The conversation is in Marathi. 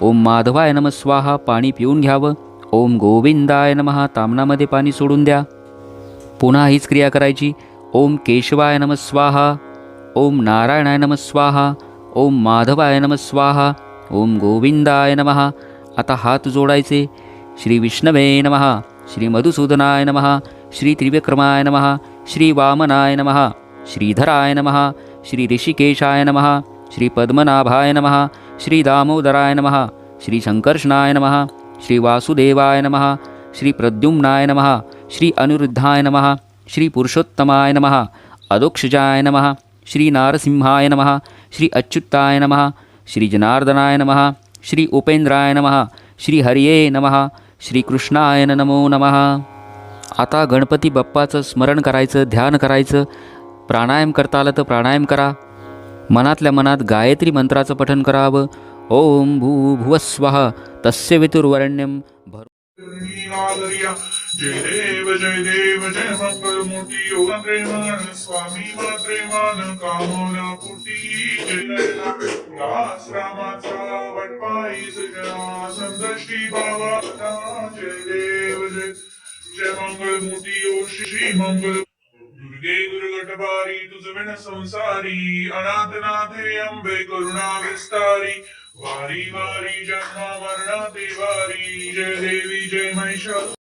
ओम माधवाय नमः स्वाहा, पाणी पिऊन घ्यावं. ओम गोविंदाय नमः, तामनामध्ये पाणी सोडून द्या. पुन्हा हीच क्रिया करायची. ओम केशवाय नमः स्वाहा, ओम नारायणाय नमः स्वाहा, ओम माधवाय नमः स्वाहा, ओम गोविंदाय नमः. आता हात जोडायचे. श्री विष्णवे नमः, श्री मधुसूदनाय नमः, श्री त्रिविक्रमाय नमः, श्री वामनाय नमः, श्रीधराय नमः, श्री ऋषिकेशाय नमः, श्री पद्मनाभाय नमः, श्री दामोदराय नमः, श्री संकर्षणाय नमः, श्री वासुदेवाय नमः, श्री प्रद्युम्नाय नमः, श्री अनिरुद्धाय नमः, श्री पुरुषोत्तमाय नमः, अदोक्षजाय नमः, श्री नारसिंहाय नमः, श्री अच्युताय नमः, श्री जनार्दनाय नमः, श्री उपेंद्राय नमः, श्री हरिये नमः, श्री कृष्णाय नमो नमः. आता गणपती बाप्पाचं स्मरण करायचं, ध्यान करायचं. प्राणायाम करता आलं तर प्राणायाम करा. मनातल्या मनात गायत्री मंत्राचं पठण करावं. ओम भूर्भुवस्वः तस्य वितुर्वरेण्यं जय देव जय मंगलमूर्ती योगा प्रेमान स्वामी प्रेमान कामना पूर्ती जय रामाचा वटपाई सजना संदष्टी बाबा जय देव जय मंगलमूर्ती ओ श्री मंगल दुर्गे दुर्गटबारी तुझ विण संसारी अनाथनाथे अंबे करुणा विस्तारी वारी वारी जन्म मरणा वारी जय देवी जय महिषा